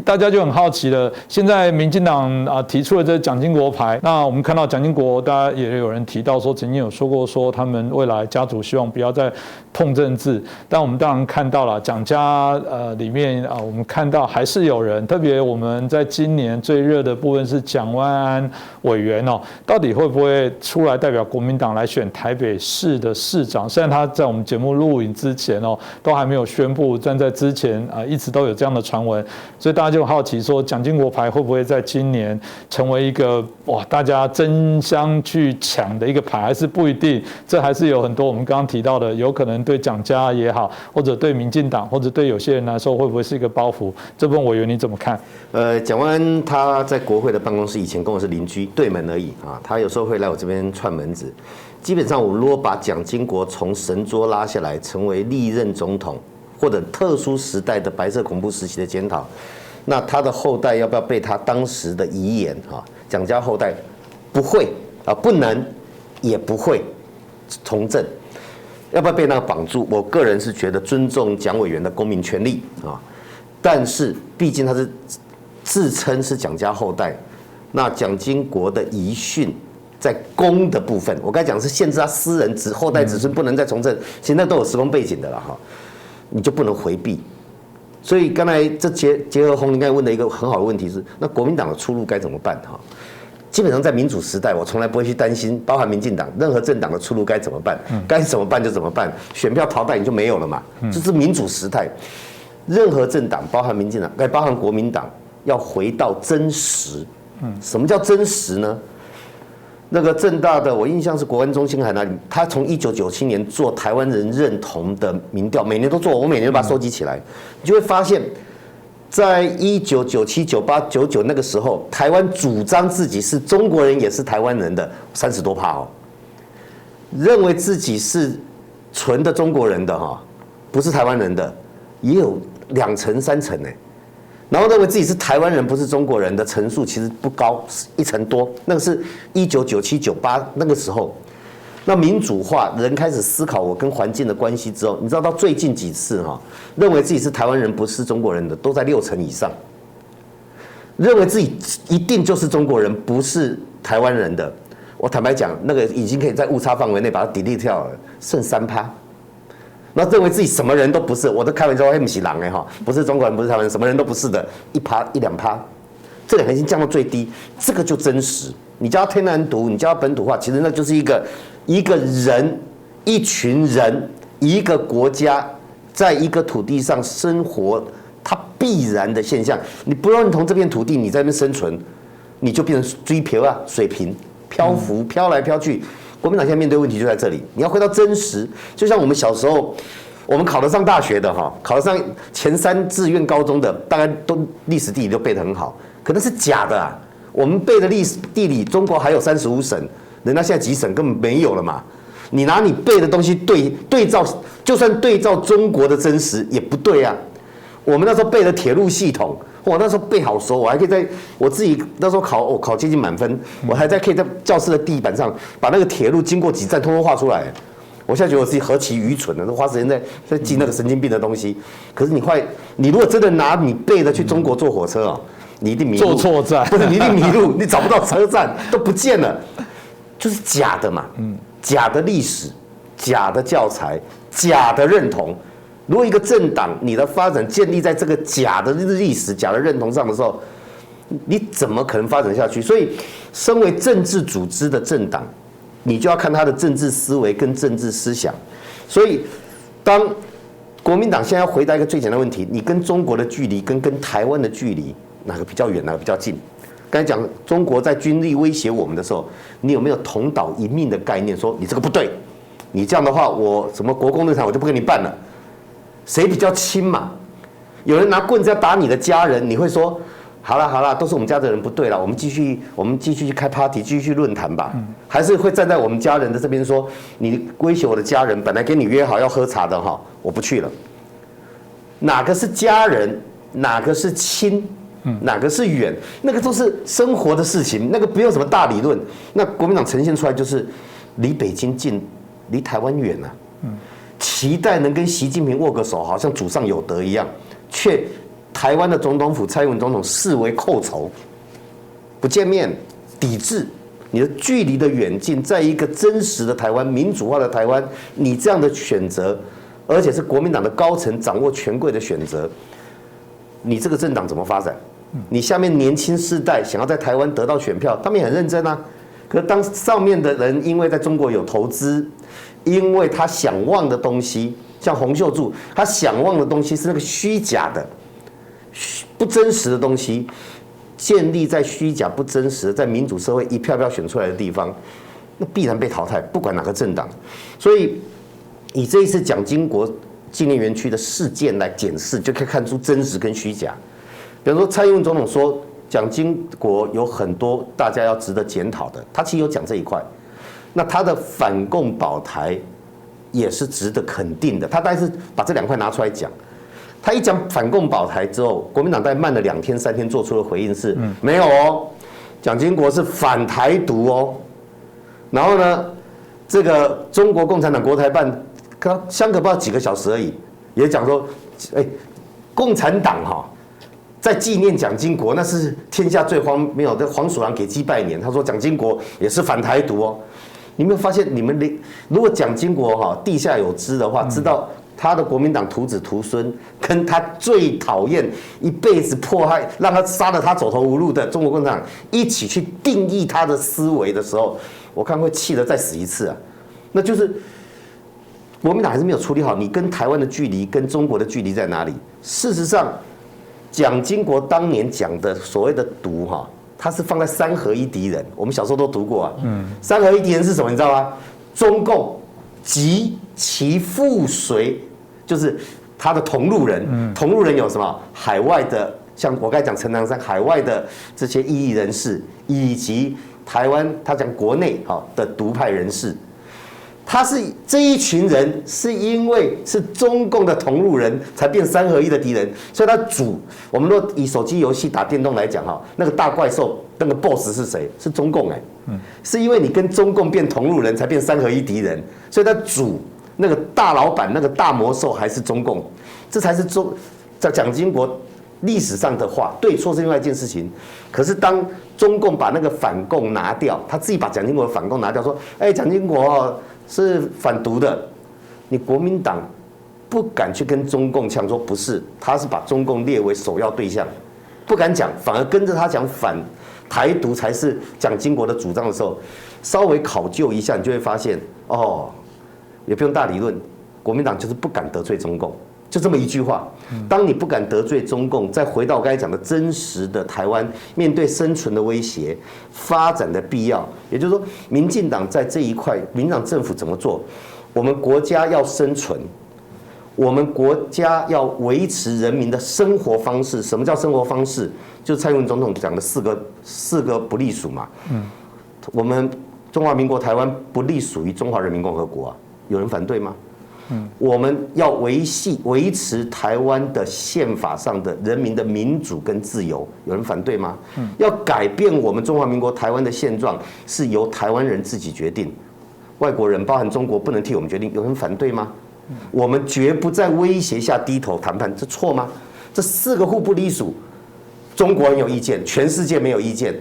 大家就很好奇了。现在民进党提出了这蒋经国牌，那我们看到蒋经国，大家也有人提到说，曾经有说过说他们未来家族希望不要再碰政治，但我们当然看到了蒋家里面我们看到还是有人，特别我们在今年最热的部分是蒋万安委员到底会不会出来代表国民党来选台北市的市长？虽然他在我们节目录影之前都还没有宣布，但在之前一直都有这样的传闻，所以大家就好奇说，蒋经国牌会不会在今年成为一个大家争相去抢的一个牌，还是不一定？这还是有很多我们刚刚提到的，有可能对蒋家也好，或者对民进党，或者对有些人来说，会不会是一个包袱？这部分委员你怎么看？蒋万安他在国会的办公室以前跟我是邻居，对门而已啊。他有时候会来我这边串门子。基本上，我们如果把蒋经国从神桌拉下来，成为历任总统或者特殊时代的白色恐怖时期的检讨，那他的后代要不要被他当时的遗言蒋家后代不会不能也不会从政，要不要被那个绑住？我个人是觉得尊重蒋委员的公民权利但是毕竟他是自称是蒋家后代，那蒋经国的遗训在公的部分，我刚才讲是限制他私人后代子孙不能再从政，现在都有时空背景的了你就不能回避。所以刚才这结合洪林刚才问的一个很好的问题是，那国民党的出路该怎么办基本上在民主时代，我从来不会去担心，包含民进党任何政党的出路该怎么办，该怎么办就怎么办，选票淘汰你就没有了嘛，这是民主时代。任何政党，包含民进党，包含国民党，要回到真实。什么叫真实呢？那个政大的，我印象是国安中心还哪里，他从1997年做台湾人认同的民调，每年都做，我每年都把它收集起来，你就会发现，在1997、98、99那个时候，台湾主张自己是中国人，也是台湾人的30多%认为自己是纯的中国人的不是台湾人的，也有2成3成然后认为自己是台湾人不是中国人的成数其实不高，1成多，那个是1997、98那个时候。那民主化，人开始思考我跟环境的关系之后，你知道到最近几次认为自己是台湾人不是中国人的都在6成以上，认为自己一定就是中国人不是台湾人的，我坦白讲，那个已经可以在误差范围内把它 delete 掉了，剩3%。那认为自己什么人都不是，我都开玩笑，不是狼不是中国人，不是台湾人，什么人都不是的，1%、1-2%，这两个已经降到最低，这个就真实。你叫它天然独，你叫它本土化，其实那就是一个人、一群人、一个国家，在一个土地上生活，它必然的现象。你不认同这片土地，你在那边生存，你就变成水漂水平漂浮，飘来飘去。国民党现在面对问题就在这里，你要回到真实，就像我们小时候，我们考得上大学的考得上前3志愿高中的，大概都历史地理都背得很好，可能是假的我们背的历史地理，中国还有35省，人家现在几省根本没有了嘛。你拿你背的东西对照，就算对照中国的真实也不对啊。我们那时候背的铁路系统。我那时候背好熟，我还可以在我自己那时候考接近满分，我还可以在教室的地板上把那个铁路经过几站通通画出来。我现在觉得我自己何其愚蠢都花时间在记那个神经病的东西。可是你如果真的拿你背的去中国坐火车你一定迷路，坐错站，不是你一定迷路，你找不到车站都不见了，就是假的嘛，假的历史，假的教材，假的认同。如果一个政党你的发展建立在这个假的历史、假的认同上的时候，你怎么可能发展下去？所以，身为政治组织的政党，你就要看他的政治思维跟政治思想。所以，当国民党现在要回答一个最简单的问题：你跟中国的距离跟台湾的距离哪个比较远，哪个比较近？刚才讲中国在军力威胁我们的时候，你有没有同岛一命的概念？说你这个不对，你这样的话，我什么国共论坛我就不跟你办了。谁比较亲嘛？有人拿棍子要打你的家人，你会说好啦，都是我们家的人不对了，我们继续去开 party， 继续去论坛吧？还是会站在我们家人的这边说，你威胁我的家人，本来跟你约好要喝茶的我不去了。哪个是家人？哪个是亲？哪个是远？那个都是生活的事情，那个不用什么大理论。那国民党呈现出来就是离北京近，离台湾远期待能跟习近平握个手，好像祖上有德一样，却台湾的总统府蔡英文总统视为寇仇，不见面，抵制。你的距离的远近，在一个真实的台湾、民主化的台湾，你这样的选择，而且是国民党的高层掌握权贵的选择，你这个政党怎么发展？你下面年轻世代想要在台湾得到选票，他们也很认真啊。可是当上面的人因为在中国有投资，因为他想望的东西，像洪秀柱，他想望的东西是那个虚假的、不真实的东西。建立在虚假不真实的，在民主社会一票票选出来的地方，那必然被淘汰，不管哪个政党。所以以这一次蒋经国纪念园区的事件来检视，就可以看出真实跟虚假。比方说蔡英文总统说蒋经国有很多大家要值得检讨的，他其实有讲这一块。那他的反共保台也是值得肯定的，他大概是把这2块拿出来讲。他一讲反共保台之后，国民党大概慢了2天3天做出的回应是，没有哦，蒋经国是反台独哦。然后呢，这个中国共产党国台办相隔不到几个小时而已，也讲说，共产党在纪念蒋经国，那是天下最荒谬的。黄鼠狼给鸡拜年，他说蒋经国也是反台独哦。你有没有发现，你们如果蒋经国地下有知的话，知道。他的国民党徒子徒孙，跟他最讨厌、一辈子迫害、让他杀了他走投无路的中国共产党一起去定义他的思维的时候，我看会气得再死一次啊！那就是国民党还是没有处理好你跟台湾的距离、跟中国的距离在哪里。事实上，蒋经国当年讲的所谓的独他是放在3合1敌人，我们小时候都读过啊。3合1敌人是什么？你知道吗？中共及其附随，就是他的同路人。同路人有什么？海外的，像我刚才讲陈南山，海外的这些异议人士，以及台湾他讲国内的独派人士。他是这一群人，是因为是中共的同路人，才变3合1的敌人。所以他我们若以手机游戏打电动来讲那个大怪兽那个 BOSS 是谁？是中共是因为你跟中共变同路人，才变3合1敌人。所以他那个大老板、那个大魔兽还是中共，这才是在蒋经国历史上的话，对错是另外一件事情。可是当中共把那个反共拿掉，他自己把蒋经国的反共拿掉，说：“蒋经国是反独的。”你国民党不敢去跟中共呛说不是，他是把中共列为首要对象，不敢讲，反而跟着他讲反台独才是蒋经国的主张的时候，稍微考究一下，你就会发现也不用大理论，国民党就是不敢得罪中共，就这么一句话。当你不敢得罪中共，再回到我刚才讲的真实的台湾面对生存的威胁、发展的必要，也就是说，民进党在这一块，民进党政府怎么做？我们国家要生存，我们国家要维持人民的生活方式。什么叫生活方式？就是蔡英文总统讲的四个不隶属嘛。我们中华民国台湾不隶属于中华人民共和国啊。有人反对吗？我们要维持台湾的宪法上的人民的民主跟自由，有人反对吗？要改变我们中华民国台湾的现状，是由台湾人自己决定，外国人包含中国不能替我们决定，有人反对吗？我们绝不在威胁下低头谈判，这错吗？这4个互不隶属，中国人有意见，全世界没有意见，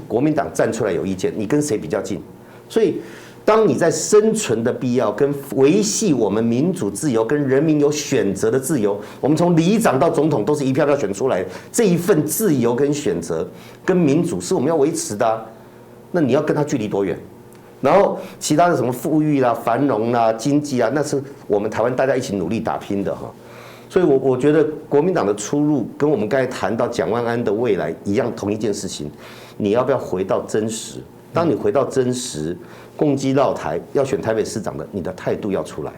国民党站出来有意见，你跟谁比较近？所以。当你在生存的必要跟维系我们民主自由跟人民有选择的自由，我们从里长到总统都是一票票选出来的，这一份自由跟选择跟民主是我们要维持的那你要跟他距离多远？然后其他的什么富裕啦、繁荣啦、经济啊，那是我们台湾大家一起努力打拼的所以我觉得国民党的出路跟我们刚才谈到蒋万安的未来一样，同一件事情，你要不要回到真实？当你回到真实，共济绕台要选台北市长的，你的态度要出来，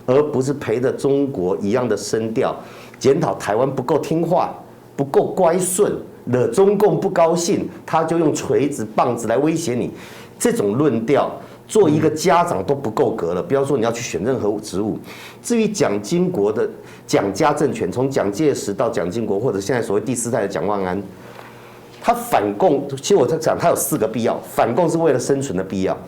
而不是陪着中国一样的声调，检讨台湾不够听话、不够乖顺，惹中共不高兴，他就用锤子、棒子来威胁你。这种论调，做一个家长都不够格了，不要说你要去选任何职务。至于蒋经国的蒋家政权，从蒋介石到蒋经国，或者现在所谓第4代的蒋万安。他反共，其实我在讲，他有4个必要。反共是为了生存的必要，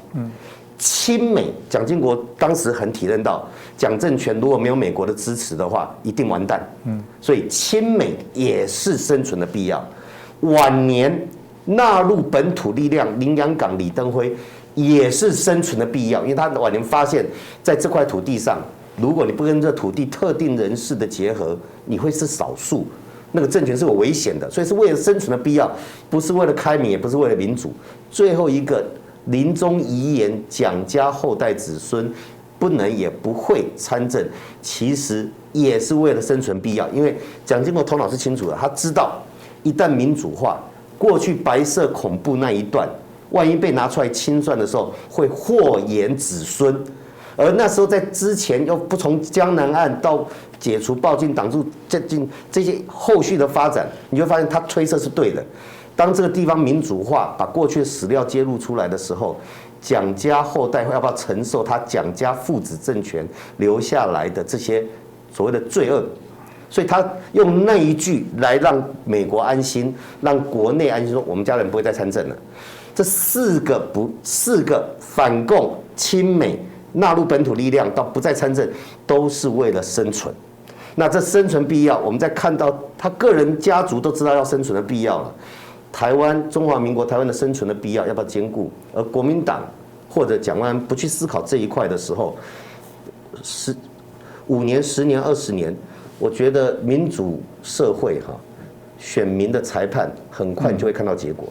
亲美，蒋经国当时很体认到，蒋政权如果没有美国的支持的话，一定完蛋。所以亲美也是生存的必要。晚年纳入本土力量，林洋港、李登辉也是生存的必要，因为他晚年发现，在这块土地上，如果你不跟这土地特定人士的结合，你会是少数。那个政权是有危险的，所以是为了生存的必要，不是为了开明，也不是为了民主。最后一个临终遗言，蒋家后代子孙不能也不会参政，其实也是为了生存必要。因为蒋经国头脑是清楚的，他知道一旦民主化，过去白色恐怖那一段，万一被拿出来清算的时候，会祸延子孙。而那时候在之前又不从江南案到解除暴禁党驻这些后续的发展，你会发现他推测是对的。当这个地方民主化，把过去的史料揭露出来的时候，蒋家后代要不要承受他蒋家父子政权留下来的这些所谓的罪恶？所以他用那一句来让美国安心，让国内安心，说我们家人不会再参政了。这四个反共亲美纳入本土力量到不再参政，都是为了生存。那这生存必要，我们在看到他个人家族都知道要生存的必要了。台湾中华民国台湾的生存的必要要不要兼顾？而国民党或者蒋万安不去思考这一块的时候5年、10年、20年，我觉得民主社会选民的裁判很快就会看到结果。